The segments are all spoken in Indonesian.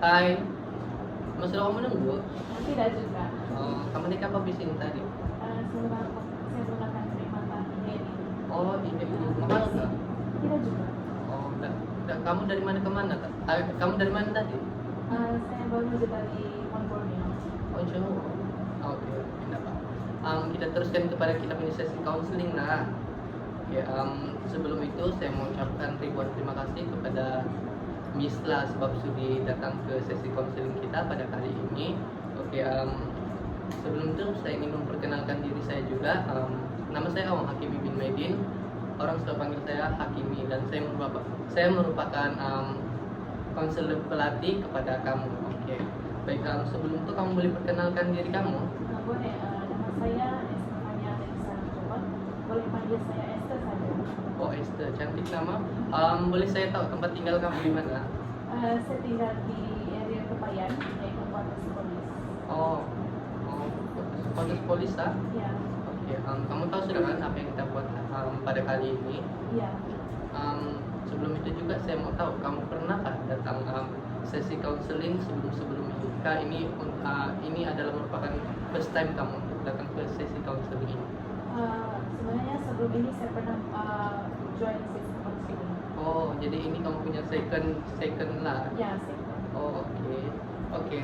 Hai, sudah kamu nunggu? Tidak juga. Oh, kamu nikah apa di sini tadi? Saya menggunakan primata ini. Oh, ini mahal nggak? Tidak juga. Oh, kamu dari mana ke mana? Kamu dari mana tadi? Saya baru saja dari Mount Borneo. Oh, jauh. Oke, tidak apa. Kita teruskan kepada kita punya sesi counseling nah. Ya, sebelum itu saya mau ucapkan ribuan terima kasih kepada Misla sebab sudi datang ke sesi counseling kita pada kali ini. Oke, sebelum itu saya ingin memperkenalkan diri saya juga. Nama saya Awang Hakimi bin Medin. Orang selalu panggil saya Hakimi dan saya merupakan konselor pelatih kepada kamu. Oke, baik. Sebelum itu kamu boleh perkenalkan diri kamu. Boleh. Nama saya Estefania Alexandra Coba. Boleh panggil saya Esther saja. Oh, Esther, cantik nama. Boleh saya tahu tempat tinggal kamu di mana? Saya tinggal di area Kebayan, yaitu Kuartus Polis. Oh, Kuartus Polis ah? Ya. Oke, kamu tahu sudah kan apa yang kita buat pada kali ini? Ya. Sebelum itu juga saya mau tahu kamu pernahkah datang sesi counseling sebelum ini? Kah ini adalah merupakan first time kamu untuk datang ke sesi counseling ini? Sebenarnya sebelum ini saya pernah join sesi counseling. Oh, jadi ini kamu punya second lah? Ya, second. Oh, oke.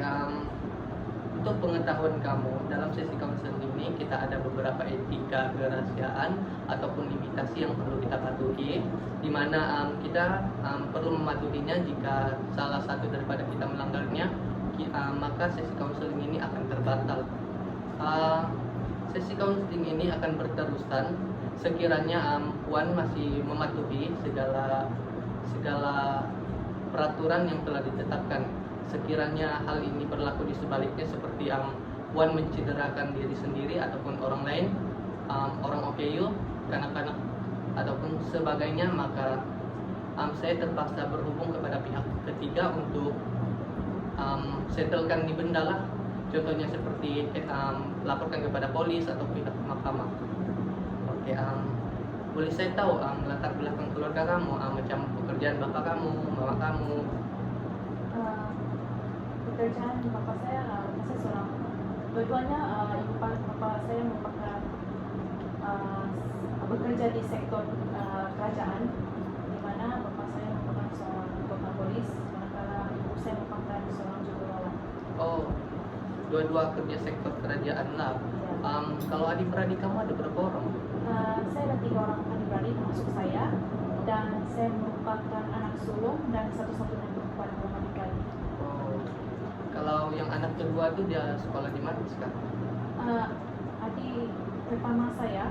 Untuk pengetahuan kamu, dalam sesi counseling ini kita ada beberapa etika kerahasiaan ataupun limitasi yang perlu kita patuhi, di mana kita perlu mematuhinya. Jika salah satu daripada kita melanggarnya, maka sesi counseling ini akan terbatal. Sesi counseling ini akan berterusan sekiranya Puan masih mematuhi segala peraturan yang telah ditetapkan. Sekiranya hal ini berlaku di sebaliknya, seperti Puan mencederakan diri sendiri ataupun orang lain, orang OKU, kanak-kanak ataupun sebagainya, maka saya terpaksa berhubung kepada pihak ketiga untuk settlekan di benda lah. Contohnya seperti laporkan kepada polis atau pihak mahkamah. Oke, boleh saya tahu latar belakang keluarga kamu, macam pekerjaan bapak kamu, mama kamu? Pekerjaan bapak saya seorang, dua-duanya ibu bapak saya merupakan bekerja di sektor kerajaan, di mana bapak saya merupakan seorang anggota polis, manakala ibu saya merupakan seorang jururawat. Oh, dua-dua kerja sektor kerajaan lah. Kalau adik-beradik kamu ada berapa orang? Saya ada 3 orang adik-beradik termasuk saya, dan saya merupakan anak sulung dan satu-satunya perempuan dalam adik-beradik. Oh, kalau yang anak kedua tuh dia sekolah di mana sekarang? Adik pertama saya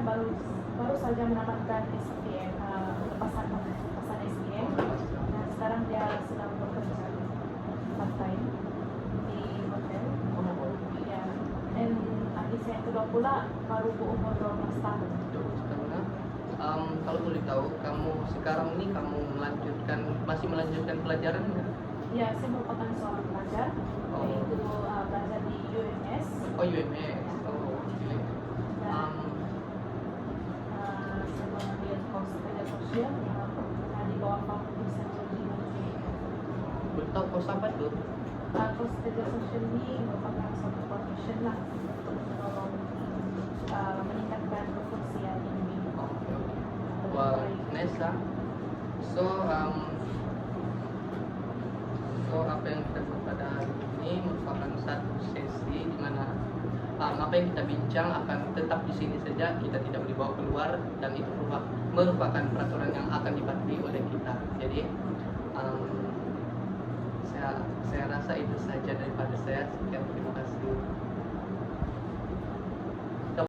baru saja mendapatkan SPM, lepasan SPM, dan sekarang dia sedang bekerja part time di hotel. Ya. Dan adik saya yang kedua pula baru berumur 12 tahun. Kalau boleh tahu, kamu sekarang ini masih melanjutkan pelajaran nggak? Ya, saya merupakan seorang pelajar, yaitu belajar di UMS. Oh, UMS. Oh, oke. Saya mengambil course kerja sosial yang di bawah Fakultas Sosiologi. Boleh tahu kos apa tuh? Course kerja sosial ini merupakan suatu profession lah untuk menolong meningkatkan kefunksional individu. Oke. Wah, Nesa. So apa yang kita buat pada hari ini merupakan satu sesi di mana apa yang kita bincang akan tetap di sini saja, kita tidak dibawa keluar, dan itu merupakan peraturan yang akan dipatuhi oleh kita. Jadi saya rasa itu saja daripada saya. Sekian, terima kasih.